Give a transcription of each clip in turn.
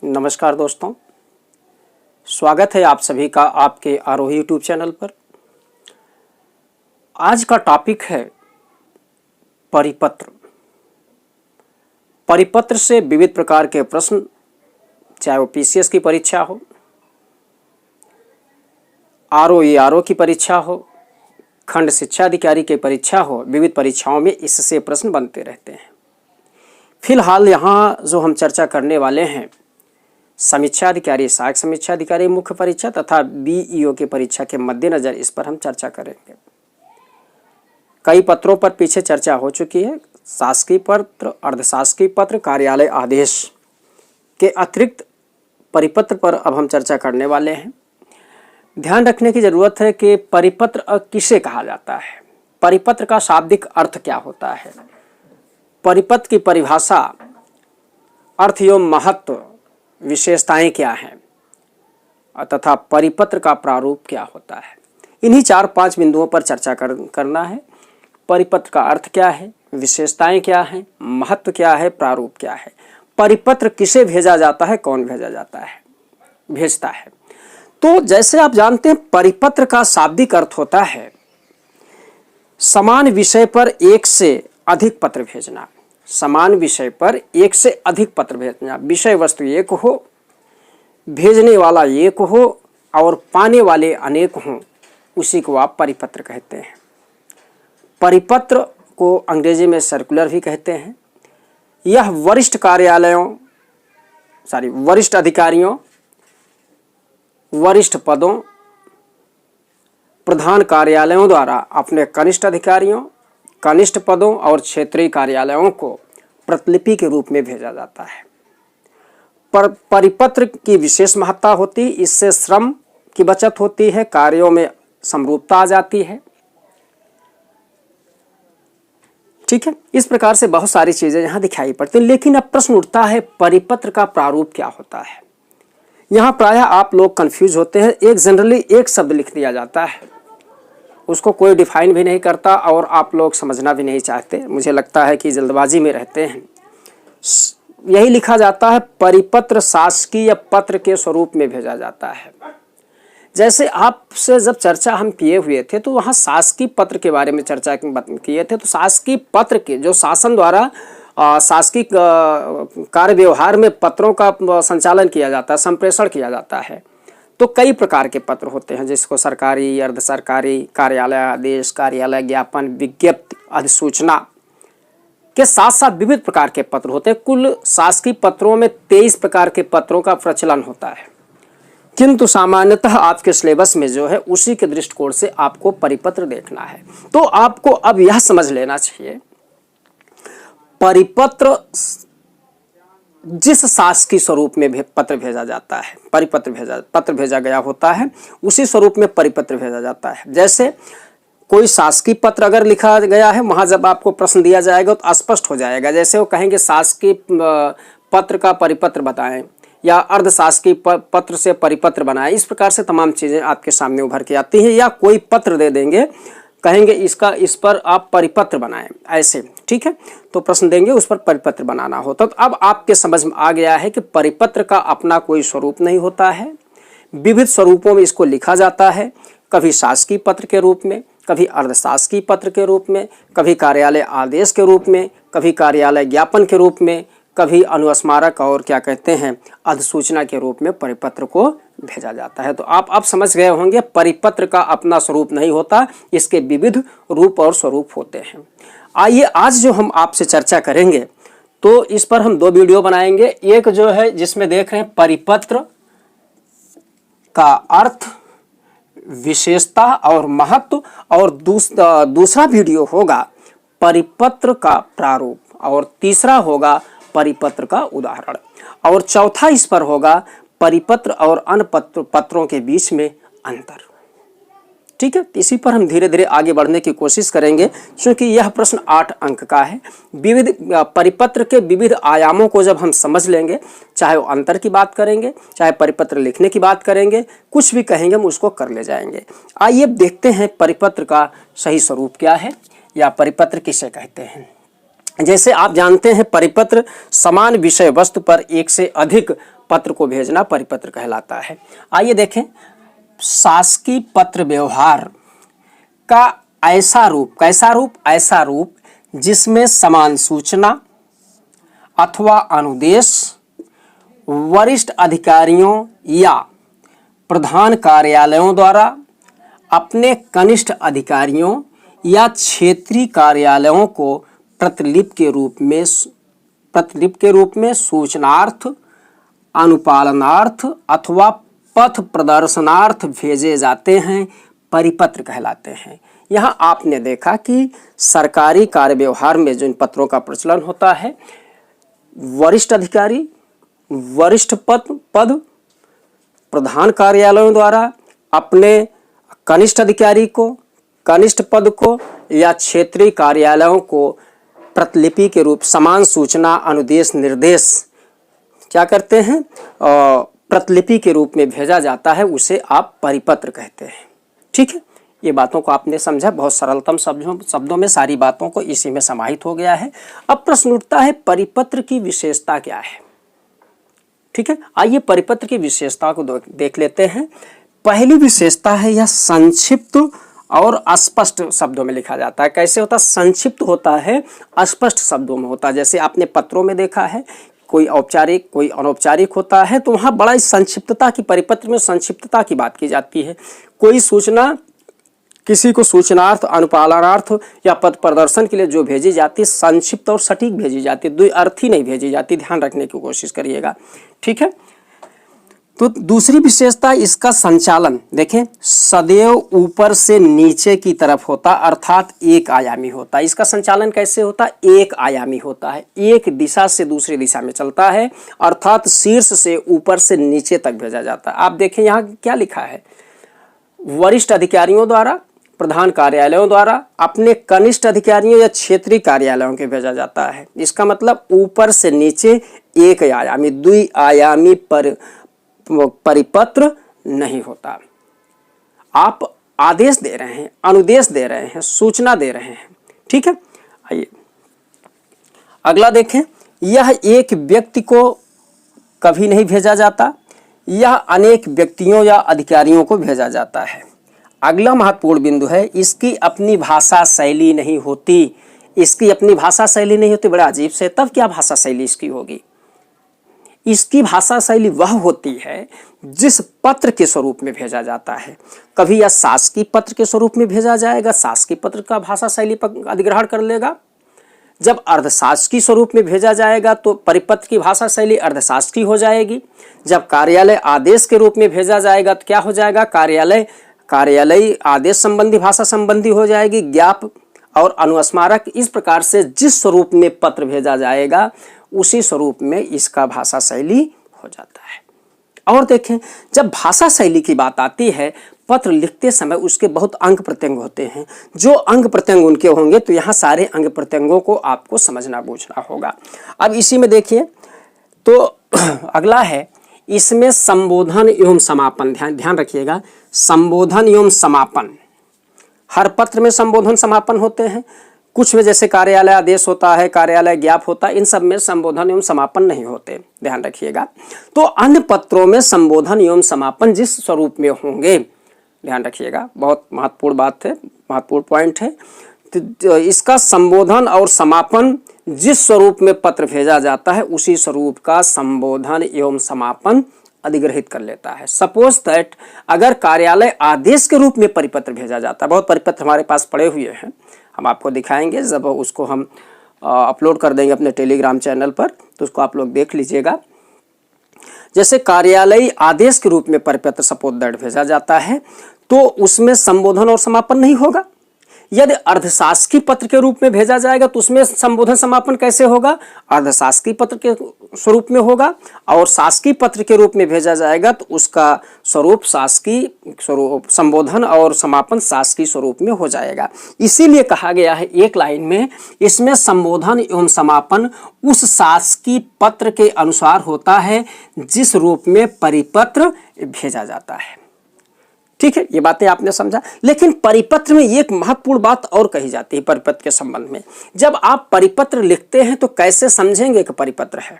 नमस्कार दोस्तों, स्वागत है आप सभी का आपके आरोही यूट्यूब चैनल पर। आज का टॉपिक है परिपत्र। परिपत्र से विविध प्रकार के प्रश्न, चाहे वो पीसीएस की परीक्षा हो, आरओ की परीक्षा हो, खंड शिक्षा अधिकारी की परीक्षा हो, विविध परीक्षाओं में इससे प्रश्न बनते रहते हैं। फिलहाल यहाँ जो हम चर्चा करने वाले हैं, समीक्षा अधिकारी, सहायक समीक्षा अधिकारी मुख्य परीक्षा तथा बीईओ की परीक्षा के मद्देनजर इस पर हम चर्चा करेंगे। कई पत्रों पर पीछे चर्चा हो चुकी है। शासकीय पत्र, अर्धशासकीय पत्र, कार्यालय आदेश के अतिरिक्त परिपत्र पर अब हम चर्चा करने वाले हैं। ध्यान रखने की जरूरत है कि परिपत्र किसे कहा जाता है, परिपत्र का शाब्दिक अर्थ क्या होता है, परिपत्र की परिभाषा, अर्थ एवं महत्व, विशेषताएं क्या हैं तथा परिपत्र का प्रारूप क्या होता है। इन्हीं 4-5 बिंदुओं पर चर्चा करना है। परिपत्र का अर्थ क्या है, विशेषताएं क्या हैं, महत्व क्या है, प्रारूप क्या है, परिपत्र किसे भेजा जाता है, कौन भेजता है। तो जैसे आप जानते हैं, परिपत्र का शाब्दिक अर्थ होता है समान विषय पर एक से अधिक पत्र भेजना। समान विषय पर एक से अधिक पत्र भेजना, विषय वस्तु एक हो, भेजने वाला एक हो और पाने वाले अनेक हों, उसी को आप परिपत्र कहते हैं। परिपत्र को अंग्रेजी में सर्कुलर भी कहते हैं। यह वरिष्ठ अधिकारियों, वरिष्ठ पदों, प्रधान कार्यालयों द्वारा अपने कनिष्ठ अधिकारियों, कनिष्ठ पदों और क्षेत्रीय कार्यालयों को प्रतिलिपि के रूप में भेजा जाता है। पर परिपत्र की विशेष महत्ता होती, इससे श्रम की बचत होती है, कार्यों में समरूपता आ जाती है। ठीक है, इस प्रकार से बहुत सारी चीजें यहाँ दिखाई पड़ती हैं। लेकिन अब प्रश्न उठता है, परिपत्र का प्रारूप क्या होता है। यहाँ प्रायः आप लोग कंफ्यूज होते हैं। जनरली एक शब्द लिख दिया जाता है, उसको कोई डिफाइन भी नहीं करता और आप लोग समझना भी नहीं चाहते। मुझे लगता है कि जल्दबाजी में रहते हैं। यही लिखा जाता है, परिपत्र शासकीय पत्र के स्वरूप में भेजा जाता है। जैसे आपसे जब चर्चा हम किए हुए थे तो वहाँ शासकीय पत्र के बारे में चर्चा किए थे। तो शासकीय पत्र के जो शासन द्वारा शासकीय कार्य व्यवहार में पत्रों का संचालन किया जाता है, संप्रेषण किया जाता है, तो कई प्रकार के पत्र होते हैं, जिसको सरकारी, अर्ध सरकारी, कार्यालय आदेश, कार्यालय ज्ञापन, विज्ञप्ति, अधिसूचना के साथ साथ विविध प्रकार के पत्र होते हैं। कुल शासकीय पत्रों में 23 प्रकार के पत्रों का प्रचलन होता है। किंतु सामान्यतः आपके सिलेबस में जो है, उसी के दृष्टिकोण से आपको परिपत्र देखना है। तो आपको अब यह समझ लेना चाहिए, परिपत्र जिस शासकीय स्वरूप में पत्र भेजा जाता है, पत्र भेजा गया होता है, उसी स्वरूप में परिपत्र भेजा जाता है। जैसे कोई शासकीय पत्र अगर लिखा गया है, वहां जब आपको प्रश्न दिया जाएगा तो स्पष्ट हो जाएगा। जैसे वो कहेंगे शासकीय पत्र का परिपत्र बताएं या अर्धशासकीय पत्र से परिपत्र बनाएं। इस प्रकार से तमाम चीजें आपके सामने उभर के आती हैं। या कोई पत्र दे देंगे, कहेंगे इस पर आप परिपत्र बनाएं, ऐसे। ठीक है, तो प्रश्न देंगे, उस पर परिपत्र बनाना होता। तो अब आपके समझ में आ गया है कि परिपत्र का अपना कोई स्वरूप नहीं होता है, विविध स्वरूपों में इसको लिखा जाता है। कभी शासकीय पत्र के रूप में, कभी अर्धशासकीय पत्र के रूप में, कभी कार्यालय आदेश के रूप में, कभी कार्यालय ज्ञापन के रूप में, कभी अनुस्मारक और अधिसूचना के रूप में परिपत्र को भेजा जाता है। तो आप अब समझ गए होंगे, परिपत्र का अपना स्वरूप नहीं होता, इसके विविध रूप और स्वरूप होते हैं। आइए आज जो हम आपसे चर्चा करेंगे, तो इस पर हम 2 वीडियो बनाएंगे। एक जो है जिसमें देख रहे हैं परिपत्र का अर्थ, विशेषता और महत्व, और दूसरा वीडियो होगा परिपत्र का प्रारूप, और तीसरा होगा परिपत्र का उदाहरण, और चौथा इस पर होगा परिपत्र और अन्य पत्रों के बीच में अंतर। ठीक है, इसी पर हम धीरे धीरे आगे बढ़ने की कोशिश करेंगे, क्योंकि यह प्रश्न 8 अंक का है। विविध परिपत्र के विविध आयामों को जब हम समझ लेंगे, चाहे वो अंतर की बात करेंगे, चाहे परिपत्र लिखने की बात करेंगे, कुछ भी कहेंगे हम उसको कर ले जाएंगे। आइए देखते हैं परिपत्र का सही स्वरूप क्या है, या परिपत्र किसे कहते हैं। जैसे आप जानते हैं, परिपत्र समान विषय वस्तु पर एक से अधिक पत्र को भेजना परिपत्र कहलाता है। आइए देखें, शासकीय पत्र व्यवहार का ऐसा रूप, कैसा रूप, ऐसा रूप जिसमें समान सूचना अथवा अनुदेश वरिष्ठ अधिकारियों या प्रधान कार्यालयों द्वारा अपने कनिष्ठ अधिकारियों या क्षेत्रीय कार्यालयों को प्रतिलिपि के रूप में सूचनार्थ, अनुपालनार्थ अथवा पथ प्रदर्शनार्थ भेजे जाते हैं, परिपत्र कहलाते हैं। यहाँ आपने देखा कि सरकारी कार्य व्यवहार में जो इन पत्रों का प्रचलन होता है, वरिष्ठ अधिकारी, वरिष्ठ पद प्रधान कार्यालयों द्वारा अपने कनिष्ठ अधिकारी को, कनिष्ठ पद को या क्षेत्रीय कार्यालयों को प्रतिलिपि के रूप, समान सूचना, अनुदेश, निर्देश क्या करते हैं, प्रतिलिपि के रूप में भेजा जाता है, उसे आप परिपत्र कहते हैं। ठीक है, ये बातों को आपने समझा, बहुत सरलतम शब्दों में सारी बातों को इसी में समाहित हो गया है। अब प्रश्न उठता है परिपत्र की विशेषता क्या है। ठीक है, आइए परिपत्र की विशेषता को देख लेते हैं। पहली विशेषता है यह संक्षिप्त और अस्पष्ट शब्दों में लिखा जाता है। कैसे होता है? संक्षिप्त होता है, अस्पष्ट शब्दों में होता है। जैसे आपने पत्रों में देखा है, कोई औपचारिक कोई अनौपचारिक होता है, तो वहाँ बड़ा संक्षिप्तता की, परिपत्र में संक्षिप्तता की बात की जाती है। कोई सूचना किसी को सूचनार्थ, अनुपालनार्थ या पद प्रदर्शन के लिए जो भेजी जाती है, संक्षिप्त और सटीक भेजी जाती है, द्विअर्थी नहीं भेजी जाती, ध्यान रखने की कोशिश करिएगा। ठीक है, तो दूसरी विशेषता इसका संचालन देखें, सदैव ऊपर से नीचे की तरफ होता, अर्थात एक आयामी होता है। इसका संचालन कैसे होता है? एक आयामी होता है, एक दिशा से दूसरी दिशा में चलता है, अर्थात शीर्ष से ऊपर से नीचे तक भेजा जाता है। आप देखें यहाँ क्या लिखा है, वरिष्ठ अधिकारियों द्वारा, प्रधान कार्यालयों द्वारा अपने कनिष्ठ अधिकारियों या क्षेत्रीय कार्यालयों के भेजा जाता है। इसका मतलब ऊपर से नीचे एक आयामी, द्विआयामी परिपत्र नहीं होता। आप आदेश दे रहे हैं, अनुदेश दे रहे हैं, सूचना दे रहे हैं। ठीक है, आइए अगला देखें। यह एक व्यक्ति को कभी नहीं भेजा जाता, यह अनेक व्यक्तियों या अधिकारियों को भेजा जाता है। अगला महत्वपूर्ण बिंदु है, इसकी अपनी भाषा शैली नहीं होती। इसकी अपनी भाषा शैली नहीं होती, बड़ा अजीब से। तब क्या भाषा शैली इसकी होगी? इसकी भाषा शैली वह होती है जिस पत्र के स्वरूप में भेजा जाता है। कभी यह शासकीय पत्र के स्वरूप में भेजा जाएगा, शासकीय पत्र का भाषा शैली पर अधिग्रहण कर लेगा। जब अर्धशासकीय स्वरूप में भेजा जाएगा तो परिपत्र की भाषा शैली अर्धशासकीय हो जाएगी। जब कार्यालय आदेश के रूप में भेजा जाएगा तो क्या हो जाएगा? कार्यालय आदेश संबंधी भाषा संबंधी हो जाएगी। ज्ञाप और अनुस्मारक, इस प्रकार से जिस स्वरूप में पत्र भेजा जाएगा उसी स्वरूप में इसका भाषा शैली हो जाता है। और देखें, जब भाषा शैली की बात आती है, पत्र लिखते समय उसके बहुत अंग प्रत्यंग होते हैं। जो अंग प्रत्यंग उनके होंगे तो यहाँ सारे अंग प्रत्यंगों को आपको समझना बूझना होगा। अब इसी में देखिए, तो अगला है, इसमें संबोधन एवं समापन, ध्यान रखिएगा, संबोधन एवं समापन। हर पत्र में संबोधन समापन होते हैं। कुछ में जैसे कार्यालय आदेश होता है, कार्यालय ज्ञाप होता है, इन सब में संबोधन एवं समापन नहीं होते, ध्यान रखिएगा। तो अन्य पत्रों में संबोधन एवं समापन जिस स्वरूप में होंगे, ध्यान रखिएगा, बहुत महत्वपूर्ण बात है, महत्वपूर्ण पॉइंट है। तो इसका संबोधन और समापन जिस स्वरूप में पत्र भेजा जाता है उसी स्वरूप का संबोधन एवं समापन अधिग्रहित कर लेता है। सपोज दैट अगर कार्यालय आदेश के रूप में परिपत्र भेजा जाता है, बहुत परिपत्र हमारे पास पड़े हुए हैं, हम आपको दिखाएंगे जब उसको हम अपलोड कर देंगे अपने टेलीग्राम चैनल पर, तो उसको आप लोग देख लीजिएगा। जैसे कार्यालय आदेश के रूप में परिपत्र सपोज दैट भेजा जाता है तो उसमें संबोधन और समापन नहीं होगा। यदि अर्धशासकीय पत्र के रूप में भेजा जाएगा तो उसमें संबोधन समापन कैसे होगा? अर्धशासकीय पत्र के स्वरूप में होगा। और शासकीय पत्र के रूप में भेजा जाएगा तो उसका स्वरूप शासकीय स्वरूप, संबोधन और समापन शासकीय स्वरूप में हो जाएगा। इसीलिए कहा गया है एक लाइन में, इसमें संबोधन एवं समापन उस शासकीय पत्र के अनुसार होता है जिस रूप में परिपत्र भेजा जाता है। ठीक है, ये बातें आपने समझा। लेकिन परिपत्र में एक महत्वपूर्ण बात और कही जाती है परिपत्र के संबंध में। जब आप परिपत्र लिखते हैं तो कैसे समझेंगे कि परिपत्र है?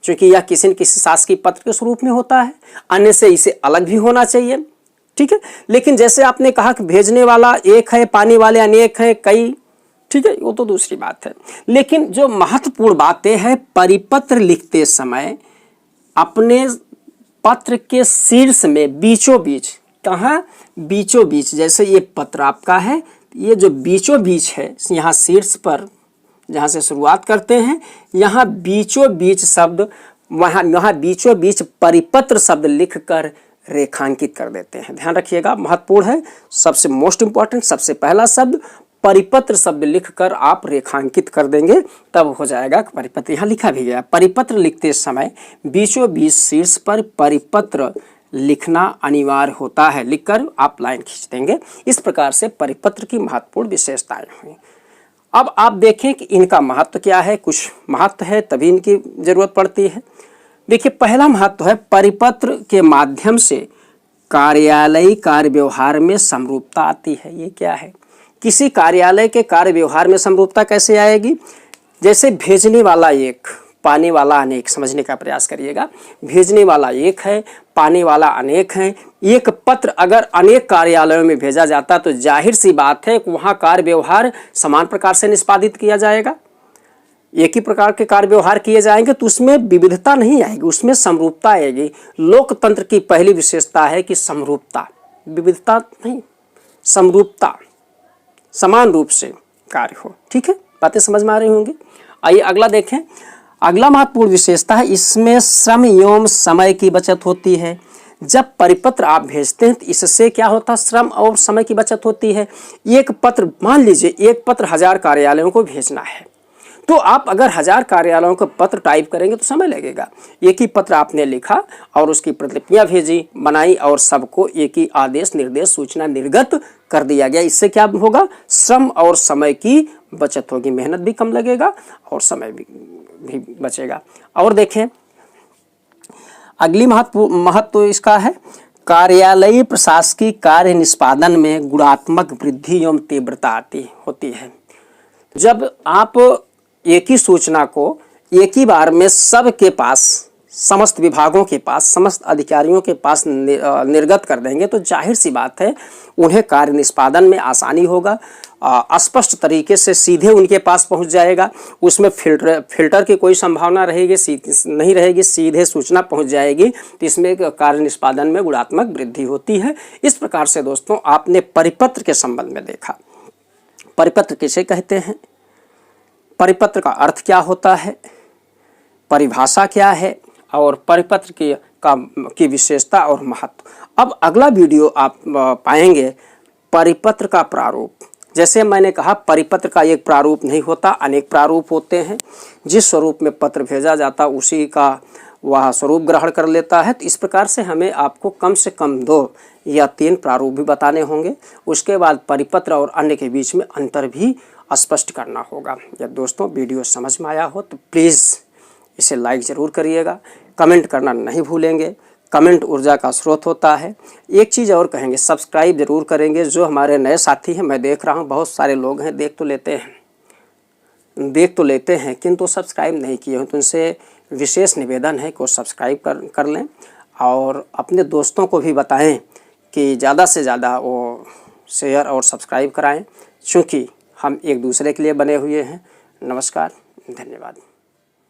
क्योंकि यह किसी न किसी शासकीय पत्र के स्वरूप में होता है, अन्य से इसे अलग भी होना चाहिए, ठीक है। लेकिन जैसे आपने कहा कि भेजने वाला एक है, पाने वाले अनेक हैं, कई, ठीक है, वो तो दूसरी बात है। लेकिन जो महत्वपूर्ण बातें हैं, परिपत्र लिखते समय अपने पत्र के शीर्ष में बीचों बीच, कहाँ, बीचों बीच, जैसे ये पत्र आपका है, ये जो बीचों बीच है, यहाँ शीर्ष पर जहाँ से शुरुआत करते हैं, यहाँ बीचों बीच शब्द, वहाँ बीचों बीच परिपत्र शब्द लिखकर रेखांकित कर देते हैं। ध्यान रखिएगा, महत्वपूर्ण है, सबसे मोस्ट इंपॉर्टेंट, सबसे पहला शब्द परिपत्र शब्द लिखकर आप रेखांकित कर देंगे, तब हो जाएगा परिपत्र। यहाँ लिखा भी गया, परिपत्र लिखते समय बीचों बीच शीर्ष पर परिपत्र लिखना अनिवार्य होता है, लिखकर आप लाइन खींच देंगे। इस प्रकार से परिपत्र की महत्वपूर्ण विशेषताएं हुई। अब आप देखें कि इनका महत्व क्या है, कुछ महत्व है तभी इनकी जरूरत पड़ती है। देखिए, पहला महत्व है परिपत्र के माध्यम से कार्यालयी कार्य व्यवहार में समरूपता आती है। ये क्या है, किसी कार्यालय के कार्य व्यवहार में समरूपता कैसे आएगी, जैसे भेजने वाला एक, पाने वाला अनेक, समझने का प्रयास करिएगा। भेजने वाला एक है, पाने वाला अनेक है। एक पत्र अगर अनेक कार्यालयों में भेजा जाता तो जाहिर सी बात है कि वहाँ कार्य व्यवहार समान प्रकार से निष्पादित किया जाएगा, एक ही प्रकार के कार्य व्यवहार किए जाएंगे, तो उसमें विविधता नहीं आएगी, उसमें समरूपता आएगी। लोकतंत्र की पहली विशेषता है कि समरूपता, विविधता नहीं, समरूपता, समान रूप से कार्य हो, ठीक है, बातें समझ में आ रही होंगी। आइए अगला देखें। अगला महत्वपूर्ण विशेषता है, इसमें श्रम एवं समय की बचत होती है। जब परिपत्र आप भेजते हैं तो इससे क्या होता है, श्रम और समय की बचत होती है। एक पत्र, मान लीजिए एक पत्र 1000 कार्यालयों को भेजना है, तो आप अगर 1000 कार्यालयों का पत्र टाइप करेंगे तो समय लगेगा। एक ही पत्र आपने लिखा और उसकी प्रतिलिपियां भेजी, बनाई और सबको एक ही आदेश, निर्देश, सूचना निर्गत कर दिया गया। इससे क्या होगा, श्रम और समय की बचत होगी, मेहनत भी कम लगेगा और समय भी बचेगा। और देखें, अगली महत्व इसका है, कार्यालयी प्रशासकीय कार्य निष्पादन में गुणात्मक वृद्धि एवं तीव्रता होती है। जब आप एक ही सूचना को एक ही बार में सबके पास, समस्त विभागों के पास, समस्त अधिकारियों के पास निर्गत कर देंगे तो जाहिर सी बात है उन्हें कार्य निष्पादन में आसानी होगा, स्पष्ट तरीके से सीधे उनके पास पहुंच जाएगा, उसमें फिल्टर की कोई संभावना नहीं रहेगी, सीधे सूचना पहुंच जाएगी, तो इसमें कार्य निष्पादन में गुणात्मक वृद्धि होती है। इस प्रकार से दोस्तों आपने परिपत्र के संबंध में देखा, परिपत्र किसे कहते हैं, परिपत्र का अर्थ क्या होता है, परिभाषा क्या है और परिपत्र की विशेषता और महत्व। अब अगला वीडियो आप पाएंगे परिपत्र का प्रारूप। जैसे मैंने कहा, परिपत्र का एक प्रारूप नहीं होता, अनेक प्रारूप होते हैं। जिस स्वरूप में पत्र भेजा जाता उसी का वह स्वरूप ग्रहण कर लेता है। तो इस प्रकार से हमें आपको कम से कम 2 या 3 प्रारूप भी बताने होंगे। उसके बाद परिपत्र और अन्य के बीच में अंतर भी स्पष्ट करना होगा। यदि दोस्तों वीडियो समझ में आया हो तो प्लीज़ इसे लाइक ज़रूर करिएगा, कमेंट करना नहीं भूलेंगे, कमेंट ऊर्जा का स्रोत होता है। एक चीज़ और कहेंगे, सब्सक्राइब जरूर करेंगे। जो हमारे नए साथी हैं, मैं देख रहा हूँ बहुत सारे लोग हैं, देख तो लेते हैं किंतु सब्सक्राइब नहीं किए हैं, तो उनसे विशेष निवेदन है कि वो सब्सक्राइब कर लें और अपने दोस्तों को भी बताएं कि ज़्यादा से ज़्यादा वो शेयर और सब्सक्राइब कराएं, क्योंकि हम एक दूसरे के लिए बने हुए हैं। नमस्कार, धन्यवाद।